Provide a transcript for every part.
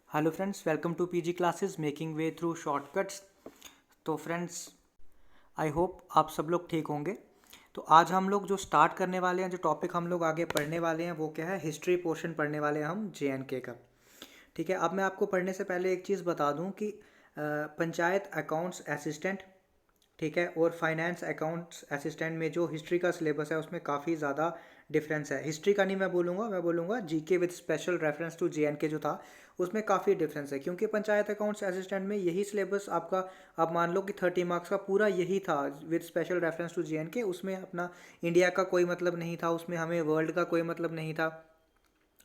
Hello friends, welcome to PG classes making way through shortcuts. तो friends, I hope आप सब लोग ठीक होंगे। तो आज हम लोग जो स्टार्ट करने वाले हैं, जो टॉपिक हम लोग आगे पढ़ने वाले हैं वो क्या है, हिस्ट्री पोर्शन पढ़ने वाले हैं हम JNK का। ठीक है, अब मैं आपको पढ़ने से पहले एक चीज़ बता दूं कि पंचायत अकाउंट्स असिस्टेंट, ठीक है, और फाइनेंस अकाउंट्स असिस्टेंट में जो हिस्ट्री का सिलेबस है उसमें काफ़ी ज़्यादा डिफरेंस है। हिस्ट्री का नहीं मैं बोलूँगा GK with special reference to JNK जो था उसमें काफ़ी डिफरेंस है, क्योंकि पंचायत अकाउंट्स असिस्टेंट में यही सिलेबस आपका, आप मान लो कि 30 मार्क्स का पूरा यही था with special reference to JNK। उसमें अपना इंडिया का कोई मतलब नहीं था, उसमें हमें वर्ल्ड का कोई मतलब नहीं था।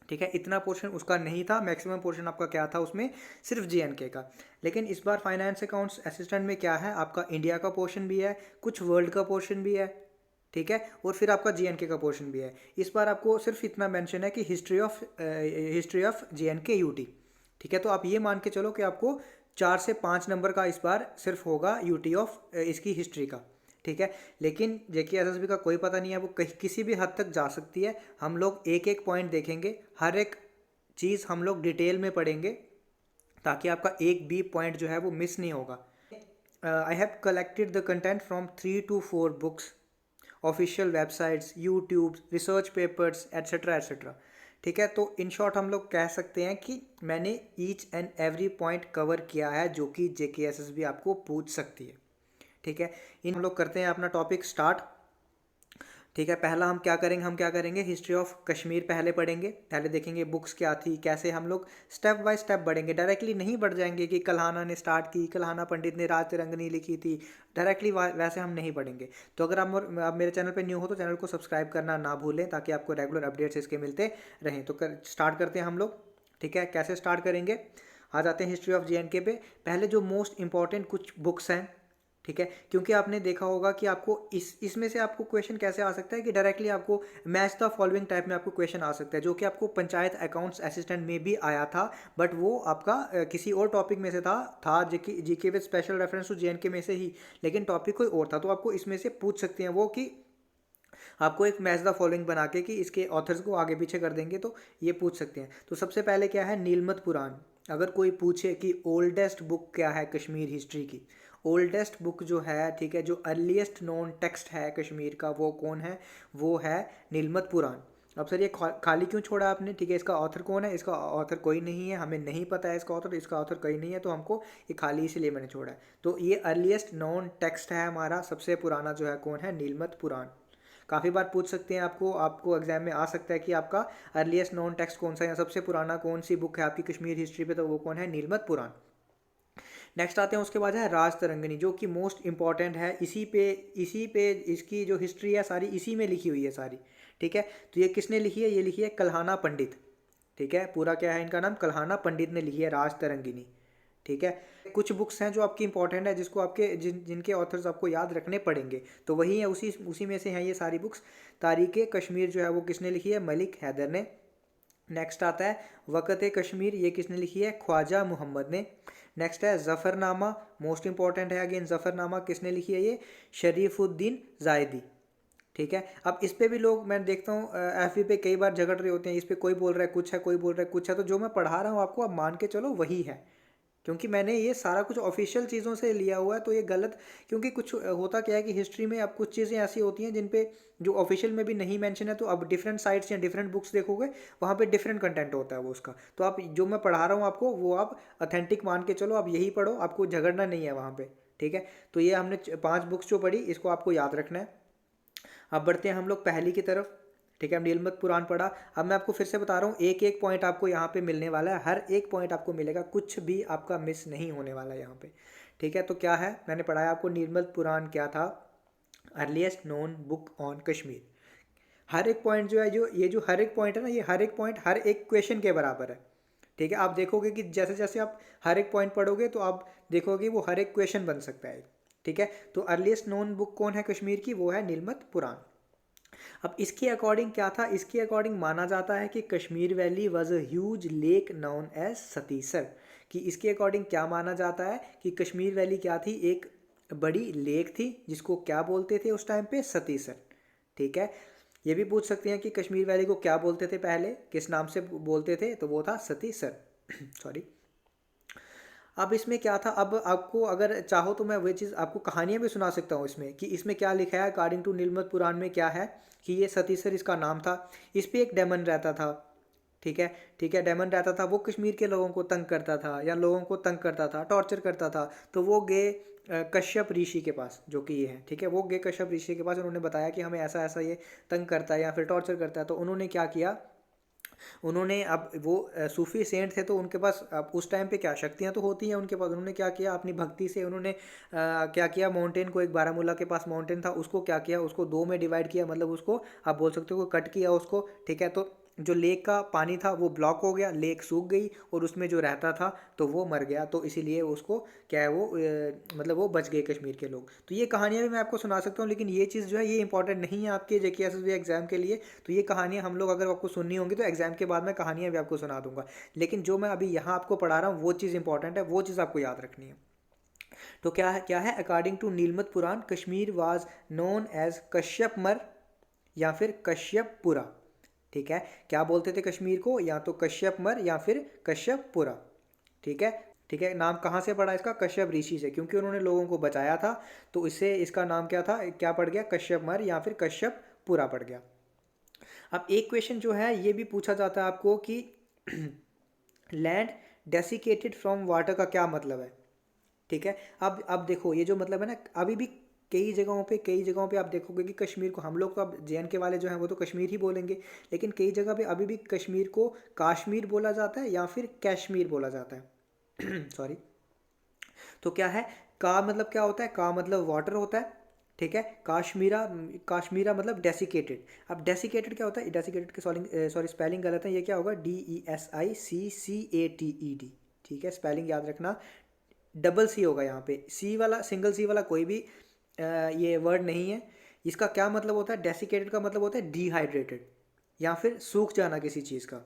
ठीक है, इतना पोर्शन उसका नहीं था, मैक्सिमम पोर्शन आपका क्या था उसमें, सिर्फ JNK का। लेकिन इस बार फाइनेंस अकाउंट्स असिस्टेंट में क्या है, आपका इंडिया का पोर्शन भी है, कुछ वर्ल्ड का पोर्शन भी है, ठीक है, और फिर आपका JNK का पोर्शन भी है। इस बार आपको सिर्फ इतना मेंशन है कि हिस्ट्री ऑफ JNK UT। ठीक है, तो आप ये मान के चलो कि आपको 4 से 5 नंबर का इस बार सिर्फ होगा UT ऑफ इसकी हिस्ट्री का। ठीक है, लेकिन JK SSB का कोई पता नहीं है, वो कहीं किसी भी हद तक जा सकती है। हम लोग एक एक पॉइंट देखेंगे, हर एक चीज़ हम लोग डिटेल में पढ़ेंगे ताकि आपका एक भी पॉइंट जो है वो मिस नहीं होगा। I have collected the content from 3 to 4 books, official websites, YouTube, research papers, etcetera etcetera. ठीक है, तो इन शॉर्ट हम लोग कह सकते हैं कि मैंने each and every point cover किया है जो कि JK SSB आपको पूछ सकती है। ठीक है, इन हम लोग करते हैं अपना टॉपिक स्टार्ट। ठीक है, पहला हम क्या करेंगे, हिस्ट्री ऑफ कश्मीर पहले पढ़ेंगे, पहले देखेंगे बुक्स क्या थी, कैसे हम लोग स्टेप बाय स्टेप बढ़ेंगे। डायरेक्टली नहीं बढ़ जाएंगे कि कल्हाना ने स्टार्ट की, कल्हाना पंडित ने राज तिरंगनी लिखी थी, डायरेक्टली वैसे हम नहीं पढ़ेंगे। तो अगर आप मेरे चैनल पर न्यू हो तो चैनल को सब्सक्राइब करना ना भूलें ताकि आपको रेगुलर अपडेट्स इसके मिलते रहें। तो स्टार्ट करते हैं हम लोग। ठीक है, कैसे स्टार्ट करेंगे, आ जाते हैं हिस्ट्री ऑफ JNK पे। पहले जो मोस्ट इंपॉर्टेंट कुछ बुक्स हैं, ठीक है, क्योंकि आपने देखा होगा कि आपको इसमें से आपको क्वेश्चन कैसे आ सकता है कि डायरेक्टली आपको मैच द फॉलोइंग टाइप में आपको क्वेश्चन आ सकता है, जो कि आपको पंचायत अकाउंट्स असिस्टेंट में भी आया था, बट वो आपका किसी और टॉपिक में से था GK with special reference to JNK में से ही, लेकिन टॉपिक कोई और था। तो आपको इसमें से पूछ सकते हैं वो कि आपको एक मैच द फॉलोइंग बना के कि इसके ऑथर्स को आगे पीछे कर देंगे तो ये पूछ सकते हैं। तो सबसे पहले क्या है, नीलमत पुराण। अगर कोई पूछे कि ओल्डेस्ट बुक क्या है कश्मीर हिस्ट्री की, ओल्डेस्ट बुक जो है, ठीक है, जो अर्लीस्ट नोन टेक्स्ट है कश्मीर का, वो कौन है, वो है नीलमत पुराण। अब सर ये खाली क्यों छोड़ा आपने, ठीक है, इसका ऑथर कौन है, इसका ऑथर कोई नहीं है, हमें नहीं पता है इसका ऑथर कोई नहीं है, तो हमको ये खाली इसलिए मैंने छोड़ा है। तो ये अर्लीस्ट नोन टेक्स्ट है हमारा, सबसे पुराना जो है कौन है, नीलमत पुराण। काफ़ी बार पूछ सकते हैं आपको एग्जाम में आ सकता है कि आपका अर्लीस्ट नोन टेक्स्ट कौन सा है या सबसे पुराना कौन सी बुक है आपकी कश्मीर हिस्ट्री पे, तो वो कौन है, नीलमत पुराण। नेक्स्ट आते हैं, उसके बाद है राज तरंगिनी, जो कि मोस्ट इंपॉर्टेंट है। इसी पे इसकी जो हिस्ट्री है सारी इसी में लिखी हुई है सारी। ठीक है, तो ये किसने लिखी है, ये लिखी है कल्हाना पंडित। ठीक है, पूरा क्या है इनका नाम, कल्हाना पंडित ने लिखी है राज तरंगिनी। ठीक है, कुछ बुक्स हैं जो आपकी इंपॉर्टेंट है, जिसको जिनके ऑथर्स आपको याद रखने पड़ेंगे, तो वही है, उसी उसी में से हैं ये सारी बुक्स। तारीख कश्मीर जो है वो किसने लिखी है, मलिक हैदर ने। नेक्स्ट आता है वक़्त कश्मीर, ये किसने लिखी है, ख्वाजा मोहम्मद ने। नेक्स्ट है ज़फ़रनामा, मोस्ट इंपॉर्टेंट है अगेन, ज़फ़रनामा किसने लिखी है, ये शरीफुद्दीन ज़ायदी। ठीक है, अब इस पे भी लोग, मैं देखता हूँ FB पे कई बार झगड़ रहे होते हैं, इस पे कोई बोल रहा है कुछ है, कोई बोल रहा है कुछ है, तो जो मैं पढ़ा रहा हूँ आपको आप मान के चलो वही है, क्योंकि मैंने ये सारा कुछ ऑफिशियल चीज़ों से लिया हुआ है, तो ये गलत, क्योंकि कुछ होता क्या है कि हिस्ट्री में अब कुछ चीज़ें ऐसी होती हैं जिन पे जो ऑफिशियल में भी नहीं मेंशन है, तो अब डिफरेंट साइट्स या डिफरेंट बुक्स देखोगे वहाँ पे डिफरेंट कंटेंट होता है वो उसका। तो आप जो मैं पढ़ा रहा हूँ आपको वो आप अथेंटिक मान के चलो, आप यही पढ़ो, आपको झगड़ना नहीं है वहाँ पर। ठीक है, तो ये हमने 5 बुक्स जो पढ़ी, इसको आपको याद रखना है। अब बढ़ते हैं हम लोग पहली की तरफ। ठीक है, हम नीलमत पुराण पढ़ा। अब मैं आपको फिर से बता रहा हूँ, एक एक पॉइंट आपको यहाँ पे मिलने वाला है, हर एक पॉइंट आपको मिलेगा, कुछ भी आपका मिस नहीं होने वाला है यहाँ पे। ठीक है, तो क्या है, मैंने पढ़ाया आपको नीलमत पुराण क्या था, earliest known book on Kashmir. हर एक पॉइंट जो है, जो ये जो हर एक पॉइंट है ना, ये हर एक पॉइंट हर एक क्वेश्चन के बराबर है। ठीक है, आप देखोगे कि जैसे जैसे आप हर एक पॉइंट पढ़ोगे तो आप देखोगे वो हर एक क्वेश्चन बन सकता है। ठीक है, तो अर्लीस्ट नोन बुक कौन है कश्मीर की, वो है नीलमत पुराण। अब इसके अकॉर्डिंग क्या था, इसके अकॉर्डिंग माना जाता है कि Kashmir valley was a huge lake known as Satisar. कि इसके अकॉर्डिंग क्या माना जाता है कि कश्मीर वैली क्या थी, एक बड़ी लेक थी जिसको क्या बोलते थे उस टाइम पे, सतीसर। ठीक है, ये भी पूछ सकते हैं कि कश्मीर वैली को क्या बोलते थे पहले, किस नाम से बोलते थे, तो वो था सतीसर। सॉरी। अब इसमें क्या था, अब आपको अगर चाहो तो मैं वही चीज़ आपको कहानियाँ भी सुना सकता हूँ इसमें, कि इसमें क्या लिखा है अकॉर्डिंग टू नीलमत पुराण में क्या है कि ये सतीसर इसका नाम था। इस पे एक डेमन रहता था, ठीक है। ठीक है, डेमन रहता था, वो कश्मीर के लोगों को तंग करता था या लोगों को तंग करता था, टॉर्चर करता था। तो वो गए कश्यप ऋषि के पास, जो कि ये है, ठीक है। वो गए कश्यप ऋषि के पास, उन्होंने बताया कि हमें ऐसा ऐसा ये तंग करता है या फिर टॉर्चर करता है। तो उन्होंने क्या किया, उन्होंने, अब वो सूफी सेंट थे तो उनके पास अब उस टाइम पे क्या शक्तियाँ तो होती हैं उनके पास। उन्होंने क्या किया, अपनी भक्ति से उन्होंने क्या किया, माउंटेन को, एक बारामूला के पास माउंटेन था, उसको क्या किया, उसको दो में डिवाइड किया, मतलब उसको आप बोल सकते हो कट किया उसको, ठीक है। तो जो लेक का पानी था वो ब्लॉक हो गया, लेक सूख गई, और उसमें जो रहता था तो वो मर गया। तो इसीलिए उसको क्या है, वो मतलब वो बच गए कश्मीर के लोग। तो ये कहानियाँ भी मैं आपको सुना सकता हूँ, लेकिन ये चीज़ जो है ये इंपॉर्टेंट नहीं है आपके JKSSB एग्जाम के लिए। तो ये कहानियाँ हम लोग, अगर आपको सुननी होंगी तो एग्जाम के बाद मैं कहानियाँ भी आपको सुना दूंगा। लेकिन जो मैं अभी यहाँ आपको पढ़ा रहा हूँ वो चीज़ इंपॉर्टेंट है, वो चीज़ आपको याद रखनी है। तो क्या है, according to Nilamata Purana, Kashmir was known as Kashyapmar या फिर कश्यपपुरा, ठीक है। क्या बोलते थे कश्मीर को, या तो कश्यपमर या फिर कश्यपपुरा, ठीक है। ठीक है, नाम कहाँ से पड़ा इसका, कश्यप ऋषि से, क्योंकि उन्होंने लोगों को बचाया था। तो इससे इसका नाम क्या था, क्या पड़ गया, कश्यपमर या फिर कश्यपपुरा पड़ गया। अब एक क्वेश्चन जो है ये भी पूछा जाता है आपको कि लैंड डेसिकेटेड फ्रॉम वाटर का क्या मतलब है, ठीक है। अब देखो ये जो मतलब है ना, अभी भी कई जगहों पे आप देखोगे कि कश्मीर को, हम लोग तो अब JNK वाले जो हैं वो तो कश्मीर ही बोलेंगे, लेकिन कई जगह पे अभी भी कश्मीर को काश्मीर बोला जाता है या फिर कश्मीर बोला जाता है सॉरी। तो क्या है, का मतलब क्या होता है, का मतलब वाटर होता है, ठीक है। काश्मीरा, काश्मीरा मतलब डेसिकेटेड। अब डेसिकेटेड क्या होता है, डेसिकेटेड के सॉरी स्पेलिंग गलत है, ये क्या होगा, DESICCATED, ठीक है। स्पेलिंग याद रखना, डबल सी होगा यहाँ पे, सी वाला, सिंगल सी वाला कोई भी ये वर्ड नहीं है। इसका क्या मतलब होता है, डेसिकेटेड का मतलब होता है डिहाइड्रेटेड या फिर सूख जाना किसी चीज़ का,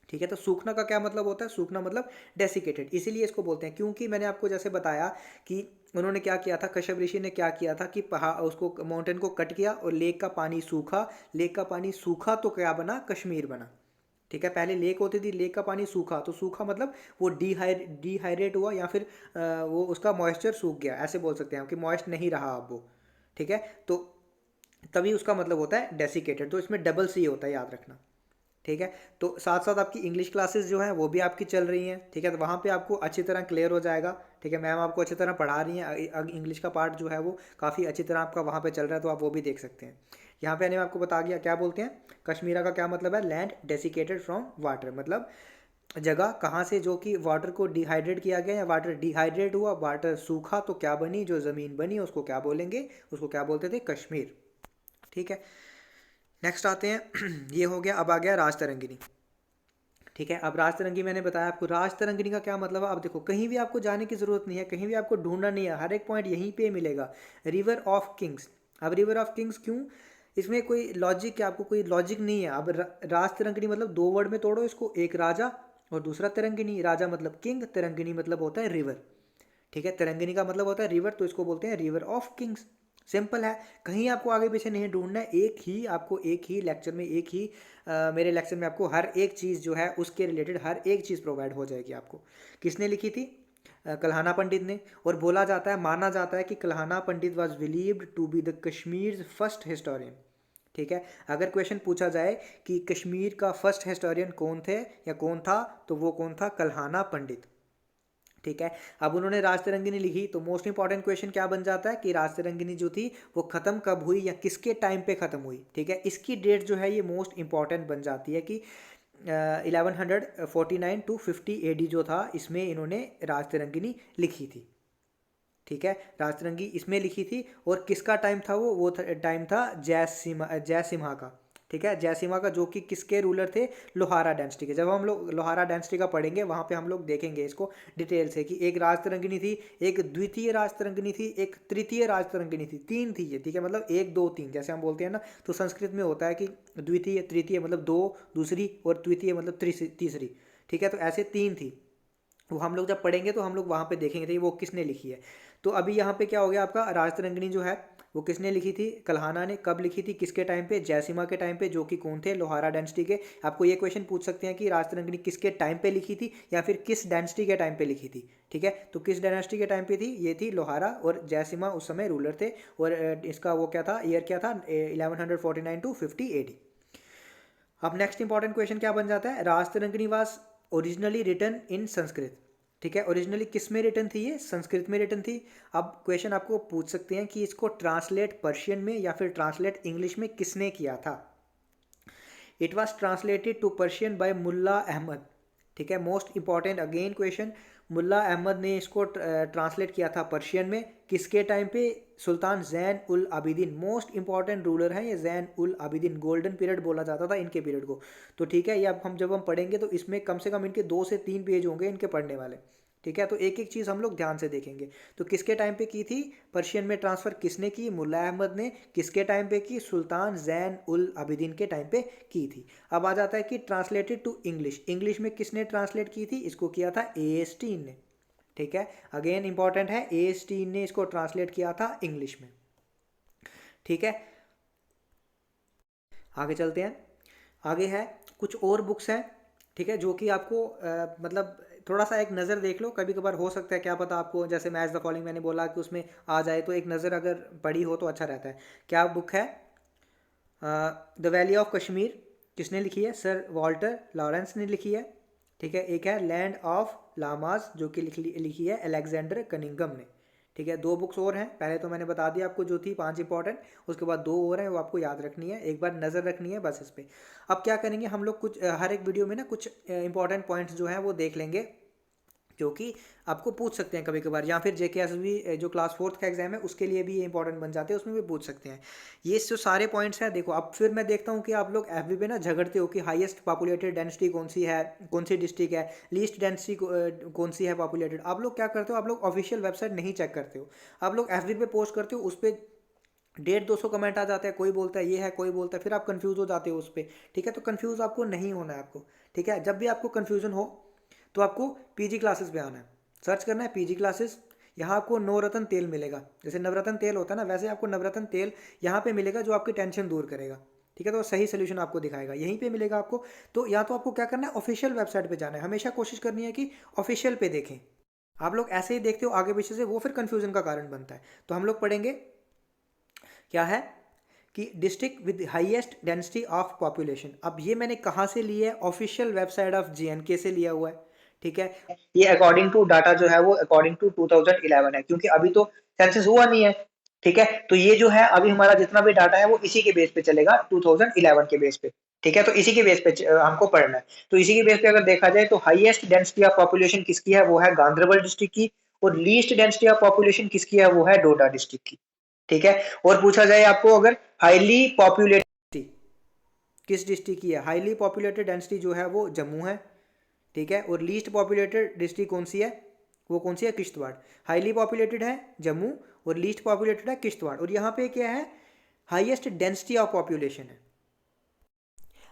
ठीक है। तो सूखना का क्या मतलब होता है, सूखना मतलब डेसिकेटेड, इसीलिए इसको बोलते हैं। क्योंकि मैंने आपको जैसे बताया कि उन्होंने क्या किया था, कश्यप ऋषि ने क्या किया था कि पहाड़, उसको माउंटेन को कट किया और लेक का पानी सूखा, लेक का पानी सूखा तो क्या बना, कश्मीर बना, ठीक है। पहले लेक होती थी, लेक का पानी सूखा, तो सूखा मतलब वो डिहाइड्रेट हुआ या फिर वो उसका मॉइस्चर सूख गया, ऐसे बोल सकते हैं हम कि मॉइस्ट नहीं रहा अब वो, ठीक है। तो तभी उसका मतलब होता है डेसिकेटेड। तो इसमें डबल सी होता है, याद रखना, ठीक है। तो साथ साथ आपकी इंग्लिश क्लासेस जो हैं वो भी आपकी चल रही हैं, ठीक है। तो वहाँ पे आपको अच्छी तरह क्लियर हो जाएगा, ठीक है। मैम आपको अच्छी तरह पढ़ा रही हैं, इंग्लिश का पार्ट जो है वो काफ़ी अच्छी तरह आपका वहाँ पे चल रहा है, तो आप वो भी देख सकते हैं। यहाँ पे मैंने आपको बता दिया क्या बोलते हैं, कश्मीरा का क्या मतलब है, लैंड डेसिकेटेड फ्रॉम वाटर, मतलब जगह कहाँ से जो कि वाटर को डिहाइड्रेट किया गया या वाटर डिहाइड्रेट हुआ, वाटर सूखा तो क्या बनी, जो ज़मीन बनी उसको क्या बोलेंगे, उसको क्या बोलते थे, कश्मीर, ठीक है। नेक्स्ट आते हैं ये हो गया, अब आ गया राज तरंगिनी, ठीक है। अब राज तरंगी मैंने बताया आपको, राज तरंगिनी का क्या मतलब है। अब देखो कहीं भी आपको जाने की ज़रूरत नहीं है, कहीं भी आपको ढूंढना नहीं है, हर एक पॉइंट यहीं पे मिलेगा, रिवर ऑफ किंग्स। अब रिवर ऑफ किंग्स क्यों, इसमें कोई लॉजिक, आपको कोई लॉजिक नहीं है। अब राज तरंगिनी मतलब दो वर्ड में तोड़ो इसको, एक राजा और दूसरा तरंगिनी। राजा मतलब किंग, तरंगिनी मतलब होता है रिवर, ठीक है। तरंगिनी का मतलब होता है रिवर, तो इसको बोलते हैं रिवर ऑफ किंग्स। सिंपल है, कहीं आपको आगे पीछे नहीं ढूंढना है, एक ही आपको, एक ही लेक्चर में, एक ही मेरे लेक्चर में आपको हर एक चीज़ जो है उसके रिलेटेड हर एक चीज़ प्रोवाइड हो जाएगी आपको। किसने लिखी थी, कल्हाना पंडित ने। और बोला जाता है, माना जाता है कि Kalhana Pandit was believed to be the Kashmir first historian, ठीक है। अगर क्वेश्चन पूछा जाए कि कश्मीर का फर्स्ट हिस्टोरियन कौन थे या कौन था, तो वो कौन था, कल्हाना पंडित, ठीक है। अब उन्होंने राज तरंगिनी लिखी, तो मोस्ट इंपॉर्टेंट क्वेश्चन क्या बन जाता है कि राज तरंगिनी जो थी वो खत्म कब हुई या किसके टाइम पे खत्म हुई, ठीक है। इसकी डेट जो है ये मोस्ट इंपॉर्टेंट बन जाती है कि 1149 to 50 AD जो था, इसमें इन्होंने राज तरंगिनी लिखी थी, ठीक है। राज तरंगी इसमें लिखी थी। और किसका टाइम था वो टाइम था जयसिम्हा का, ठीक है। जयसिम्हा का, जो कि किसके रूलर थे, लोहारा डायनेस्टी के। जब हम लोग लोहारा डायनेस्टी का पढ़ेंगे वहाँ पे हम लोग देखेंगे इसको डिटेल से कि एक राज तरंगिनी थी, एक द्वितीय राज तरंगिनी थी, एक तृतीय राज तरंगिनी थी, तीन थी ये, ठीक है। मतलब एक दो तीन जैसे हम बोलते हैं ना, तो संस्कृत में होता है कि द्वितीय, तृतीय मतलब दो, दूसरी, और द्वितीय मतलब तीसरी, ठीक है। तो ऐसे तीन थी, वो हम लोग जब पढ़ेंगे तो हम लोग वहाँ पे देखेंगे थे वो किसने लिखी है। तो अभी यहाँ पे क्या हो गया आपका, राजतरंगिणी जो है वो किसने लिखी थी, कल्हाना ने। कब लिखी थी, किसके टाइम पे, जयसिम्हा के टाइम पे, जो कि कौन थे, लोहारा डायनेस्टी के। आपको ये क्वेश्चन पूछ सकते हैं कि राजतरंगिणी किसके टाइम पे लिखी थी या फिर किस डायनेस्टी के टाइम पे लिखी थी। ठीक है, तो किस डायनेस्टी के टाइम पे थी, ये थी लोहारा, और जयसिम्हा उस समय रूलर थे। और इसका वो क्या था, ईयर क्या था, 1149 टू 50 AD। अब नेक्स्ट इंपॉर्टेंट क्वेश्चन क्या बन जाता है, राजतरंगिणी was originally written in Sanskrit. ठीक है, ओरिजिनली किस में रिटन थी, ये संस्कृत में रिटन थी। अब क्वेश्चन आपको पूछ सकते हैं कि इसको ट्रांसलेट पर्शियन में या फिर ट्रांसलेट इंग्लिश में किसने किया था। It was translated to Persian by Mulla Ahmad. ठीक है, most important again question, Mulla Ahmad ने इसको ट्रांसलेट किया था पर्शियन में, किसके टाइम पे, सुल्तान Zain ul Abidin. Most important ruler हैं ये जैन उल आबिदीन, गोल्डन पीरियड बोला जाता था इनके पीरियड को। तो ठीक है, ये अब हम जब हम पढ़ेंगे तो इसमें कम से कम इनके 2 से 3 पेज होंगे इनके पढ़ने वाले। ठीक है, तो एक एक चीज़ हम लोग ध्यान से देखेंगे। तो किसके टाइम पे की थी, पर्शियन में ट्रांसफ़र किसने की, मुल्ला अहमद ने। किसके टाइम पे की, सुल्तान जैन उल आबिदीन के टाइम पे की थी। अब आ जाता है कि ट्रांसलेटेड टू इंग्लिश, इंग्लिश में किसने ट्रांसलेट की थी, इसको किया था ए स्टीन ने। ठीक है, अगेन इंपॉर्टेंट है, ए स्टीन ने इसको ट्रांसलेट किया था इंग्लिश में। ठीक है, आगे चलते हैं। आगे है कुछ और बुक्स हैं, ठीक है, जो कि आपको मतलब थोड़ा सा एक नज़र देख लो, कभी कभार हो सकता है क्या पता आपको, जैसे मैच द फॉलोइंग मैंने बोला कि उसमें आ जाए, तो एक नज़र अगर पड़ी हो तो अच्छा रहता है। क्या बुक है, द वैली ऑफ कश्मीर, किसने लिखी है, सर वॉल्टर लॉरेंस ने लिखी है। ठीक है, एक है लैंड ऑफ लामास, जो कि लिखी है अलेक्जेंडर कनिंगम ने। ठीक है, 2 बुक्स और हैं, पहले तो मैंने बता दिया आपको जो थी 5 इंपॉर्टेंट, उसके बाद 2 और हैं वो आपको याद रखनी है, एक बार नज़र रखनी है बस इस पर। अब क्या करेंगे हम लोग, कुछ हर एक वीडियो में ना कुछ इंपॉर्टेंट पॉइंट्स जो हैं वो देख लेंगे, जो कि आपको पूछ सकते हैं कभी कभार, या फिर JKSB जो क्लास 4th का एग्जाम है उसके लिए भी ये इंपॉर्टेंट बन जाते हैं, उसमें भी पूछ सकते हैं। ये जो सारे पॉइंट्स हैं देखो। अब फिर मैं देखता हूँ कि आप लोग FB पे ना झगड़ते हो कि हाईएस्ट पॉपुलेटेड डेंसिटी कौन सी है, कौन सी डिस्ट्रिक्ट है, लीस्ट डेंसिटी कौन सी है पॉपुलेटेड। आप लोग क्या करते हो, आप लोग ऑफिशियल वेबसाइट नहीं चेक करते हो, आप लोग FB पे पोस्ट करते हो, उस पर 150-200 कमेंट आ जाते हैं, कोई बोलता है ये है, कोई बोलता है, फिर आप कंफ्यूज हो जाते हो उस पर। ठीक है, तो कंफ्यूज आपको नहीं होना है आपको। ठीक है, जब भी आपको कंफ्यूजन हो तो आपको PG क्लासेस पे आना है, सर्च करना है PG क्लासेस। यहाँ आपको नवरत्न तेल मिलेगा, जैसे नवरत्न तेल होता है ना, वैसे आपको नवरत्न तेल यहाँ पे मिलेगा जो आपकी टेंशन दूर करेगा। ठीक है, तो सही सोल्यूशन आपको दिखाएगा, यहीं पे मिलेगा आपको। तो या तो आपको क्या करना है, ऑफिशियल वेबसाइट पे जाना है, हमेशा कोशिश करनी है कि ऑफिशियल पे देखें। आप लोग ऐसे ही देखते हो आगे पीछे से, वो फिर कन्फ्यूजन का कारण बनता है। तो हम लोग पढ़ेंगे क्या है कि district with highest density of population. अब ये मैंने कहाँ से लिया है, ऑफिशियल वेबसाइट ऑफ JNK से लिया हुआ है। ठीक है, ये अकॉर्डिंग टू डाटा जो है वो अकॉर्डिंग टू 2011 है, क्योंकि अभी तो सेंसस हुआ नहीं है। ठीक है, तो ये जो है अभी हमारा जितना भी डाटा है वो इसी के बेस पे चलेगा, 2011 के बेस पे। ठीक है, तो इसी के बेस पे हमको पढ़ना है। तो इसी के बेस पे अगर देखा जाए तो हाईएस्ट डेंसिटी ऑफ पॉपुलेशन किसकी है, वो है गांधरबल डिस्ट्रिक्ट की, और लीस्ट डेंसिटी ऑफ पॉपुलेशन किसकी है, वो है डोडा डिस्ट्रिक्ट की। ठीक है, और पूछा जाए आपको अगर हाईली पॉपुलेटेड किस डिस्ट्रिक्ट की है, हाईली पॉपुलेटेड डेंसिटी जो है वो जम्मू है। ठीक है, और लीस्ट पॉपुलेटेड डिस्ट्रिक्ट कौन सी है, वो कौन सी है, किश्तवाड़। हाईली पॉपुलेटेड है जम्मू और लीस्ट पॉपुलेटेड है किश्तवाड़। और यहाँ पे क्या है, हाईएस्ट डेंसिटी ऑफ पॉपुलेशन है।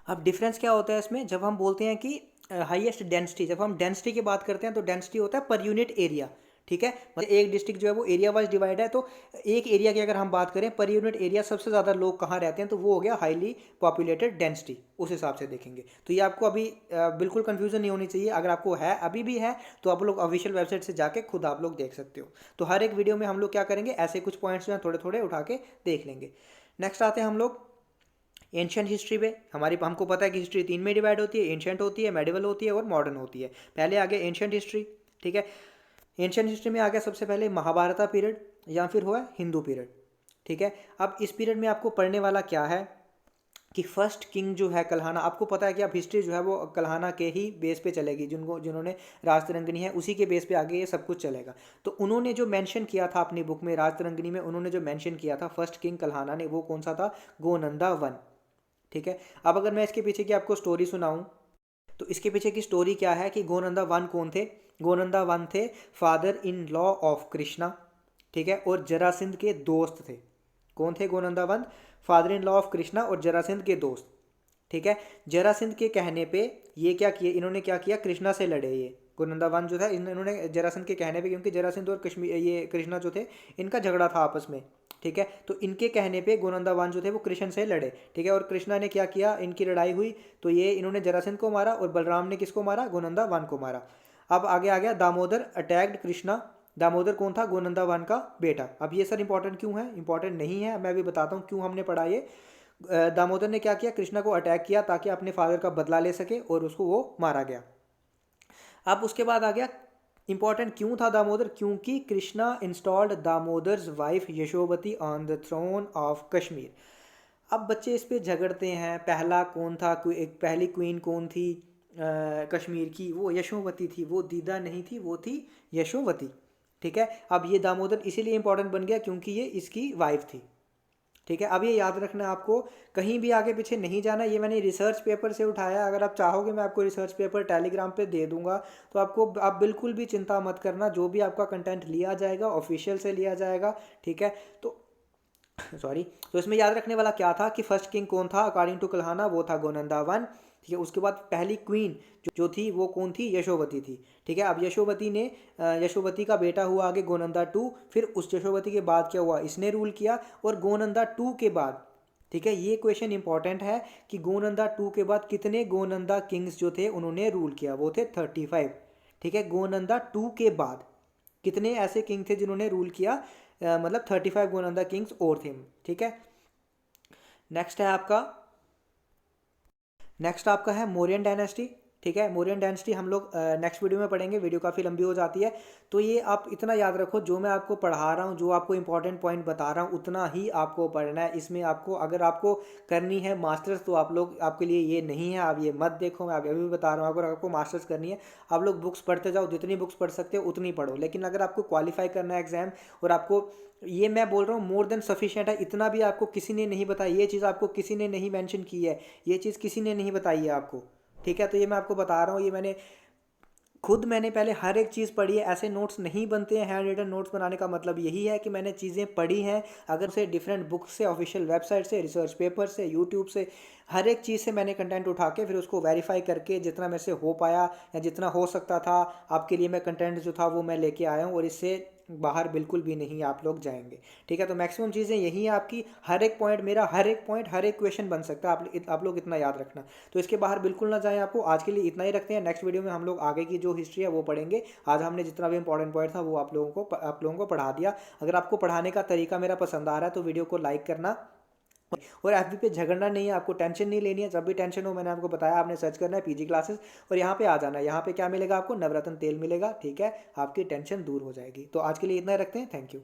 अब डिफरेंस क्या होता है इसमें, जब हम बोलते हैं कि हाईएस्ट डेंसिटी, जब हम डेंसिटी की बात करते हैं तो डेंसिटी होता है पर यूनिट एरिया। ठीक है, मतलब एक डिस्ट्रिक्ट जो है वो एरिया वाइज डिवाइड है, तो एक एरिया की अगर हम बात करें पर यूनिट एरिया सबसे ज़्यादा लोग कहाँ रहते हैं, तो वो हो गया हाईली पॉपुलेटेड डेंसिटी, उस हिसाब से देखेंगे। तो ये आपको अभी बिल्कुल कन्फ्यूजन नहीं होनी चाहिए, अगर आपको है अभी भी है तो आप लोग ऑफिशियल वेबसाइट से जाके खुद आप लोग देख सकते हो। तो हर एक वीडियो में हम लोग क्या करेंगे, ऐसे कुछ पॉइंट्स जो हैं थोड़े थोड़े उठा के देख लेंगे। नेक्स्ट आते हैं हम लोग एंशियंट हिस्ट्री पे। हमको पता है कि हिस्ट्री 3 में डिवाइड होती है, एंशियंट होती है, मेडिवल होती है और मॉडर्न होती है। पहले आगे एंशियंट हिस्ट्री। ठीक है, एंशियंट हिस्ट्री में आ गया सबसे पहले महाभारता पीरियड या फिर हुआ हिंदू पीरियड। ठीक है, अब इस पीरियड में आपको पढ़ने वाला क्या है कि फर्स्ट किंग जो है कल्हाना, आपको पता है कि अब हिस्ट्री जो है वो कल्हाना के ही बेस पे चलेगी, जिन्होंने राजतरंगिणी है उसी के बेस पे आगे ये सब कुछ चलेगा। तो उन्होंने जो मेंशन किया था अपनी बुक में राजतरंगिणी में, उन्होंने जो मेंशन किया था फर्स्ट किंग कल्हाना ने, वो कौन सा था, गोनंदा वन। ठीक है, अब अगर मैं इसके पीछे की आपको स्टोरी सुनाऊं तो इसके पीछे की स्टोरी क्या है कि गोनंदा वन कौन थे, गोनंदा वन थे father in law of Krishna. ठीक है, और जरासिंध के दोस्त थे। कौन थे Gonanda one, father in law of Krishna और जरासिंध के दोस्त। ठीक है, जरासिंध के कहने पे ये क्या किए, इन्होंने क्या किया, कृष्णा से लड़े ये। गोनंदा वन जो था इन्होंने जरासंध के कहने पे, क्योंकि जरासंध और कश्मीर ये कृष्णा जो थे इनका झगड़ा था आपस में, ठीक है, तो इनके कहने पे गोनंदा वन जो थे वो कृष्ण से लड़े, ठीक है, और कृष्णा ने क्या किया, इनकी लड़ाई हुई तो ये इन्होंने जरासंध को मारा और बलराम ने किसको मारा, गोनंदा वन को मारा। अब आगे आ गया दामोदर अटैक्ड कृष्णा। दामोदर कौन था, गोनंदा वन का बेटा। अब ये सर इंपॉर्टेंट क्यों है, इंपॉर्टेंट नहीं है, मैं अभी बताता हूँ क्यों हमने पढ़ा ये। दामोदर ने क्या किया, कृष्णा को अटैक किया ताकि अपने फादर का बदला ले सके और उसको वो मारा गया। अब उसके बाद आ गया इंपॉर्टेंट क्यों था दामोदर, क्योंकि Krishna installed Damodar's wife Yashovati on the throne of Kashmir. अब बच्चे इस पे झगड़ते हैं, पहला कौन था, एक पहली क्वीन कौन थी कश्मीर की, वो यशोवती थी, वो दीदा नहीं थी, वो थी यशोवती, ठीक है। अब ये दामोदर इसीलिए इंपॉर्टेंट बन गया क्योंकि ये इसकी वाइफ थी, ठीक है। अब ये याद रखना, आपको कहीं भी आगे पीछे नहीं जाना, ये मैंने रिसर्च पेपर से उठाया, अगर आप चाहोगे मैं आपको रिसर्च पेपर टेलीग्राम पे दे दूंगा, तो आपको आप बिल्कुल भी चिंता मत करना, जो भी आपका कंटेंट लिया जाएगा ऑफिशियल से लिया जाएगा, ठीक है। तो सॉरी, तो इसमें याद रखने वाला क्या था कि फर्स्ट किंग कौन था अकॉर्डिंग टू कल्हाना, वो था गोनंदा वन, ठीक है। उसके बाद पहली क्वीन जो थी वो कौन थी, यशोवती थी, ठीक है। अब यशोवती ने यशोवती का बेटा हुआ आगे गोनंदा टू, फिर उस यशोवती के बाद क्या हुआ, इसने रूल किया, और गोनंदा टू के बाद, ठीक है, ये क्वेश्चन इंपॉर्टेंट है कि गोनंदा टू के बाद कितने गोनंदा किंग्स जो थे उन्होंने रूल किया, वो थे 35, ठीक है। गोनंदा टू के बाद कितने ऐसे किंग थे जिन्होंने रूल किया, मतलब 35 गोनंदा किंग्स और थे, ठीक है। नेक्स्ट है आपका, नेक्स्ट आपका है मौर्यन डायनेस्टी, ठीक है। मौर्यन डायनेस्टी हम लोग नेक्स्ट वीडियो में पढ़ेंगे, वीडियो काफ़ी लंबी हो जाती है, तो ये आप इतना याद रखो, जो मैं आपको पढ़ा रहा हूँ, जो आपको इंपॉर्टेंट पॉइंट बता रहा हूँ उतना ही आपको पढ़ना है। इसमें आपको अगर आपको करनी है मास्टर्स तो आप लोग, आपके लिए ये नहीं है, आप ये मत देखो, मैं अभी भी बता रहा हूँ, अगर आपको मास्टर्स करनी है आप लोग बुक्स पढ़ते जाओ, जितनी बुक्स पढ़ सकते हो उतनी पढ़ो, लेकिन अगर आपको क्वालिफाई करना है एग्जाम, और आपको ये मैं बोल रहा हूँ मोर देन सफिशिएंट है, इतना भी आपको किसी ने नहीं बताया, ये चीज़ आपको किसी ने नहीं मेंशन की है, ये चीज़ किसी ने नहीं बताई है आपको, ठीक है। तो ये मैं आपको बता रहा हूँ, ये मैंने पहले हर एक चीज़ पढ़ी है, ऐसे नोट्स नहीं बनते हैं, हैंड रिटन नोट्स बनाने का मतलब यही है कि मैंने चीज़ें पढ़ी हैं, अगर उसे डिफरेंट बुक्स से, ऑफिशियल वेबसाइट से, रिसर्च पेपर से, यूट्यूब से, हर एक चीज़ से मैंने कंटेंट उठा के फिर उसको वेरीफाई करके जितना मेरे से हो पाया या जितना हो सकता था आपके लिए मैं कंटेंट जो था वो मैं लेके आया हूँ, और इससे बाहर बिल्कुल भी नहीं आप लोग जाएंगे, ठीक है। तो मैक्सिमम चीज़ें यही है आपकी, हर एक पॉइंट मेरा, हर एक पॉइंट, हर एक क्वेश्चन बन सकता है, आप लोग इतना याद रखना, तो इसके बाहर बिल्कुल ना जाएं। आपको आज के लिए इतना ही रखते हैं, नेक्स्ट वीडियो में हम लोग आगे की जो हिस्ट्री है वो पढ़ेंगे। आज हमने जितना भी इंपॉर्टेंट पॉइंट था वो आप लोगों को पढ़ा दिया। अगर आपको पढ़ाने का तरीका मेरा पसंद आ रहा है तो वीडियो को लाइक करना, और एफबी पे झगड़ना नहीं है, आपको टेंशन नहीं लेनी है, जब भी टेंशन हो मैंने आपको बताया, आपने सर्च करना है पीजी क्लासेस और यहाँ पे आ जाना है। यहाँ पे क्या मिलेगा आपको, नवरत्न तेल मिलेगा, ठीक है, आपकी टेंशन दूर हो जाएगी। तो आज के लिए इतना ही रखते हैं, थैंक यू।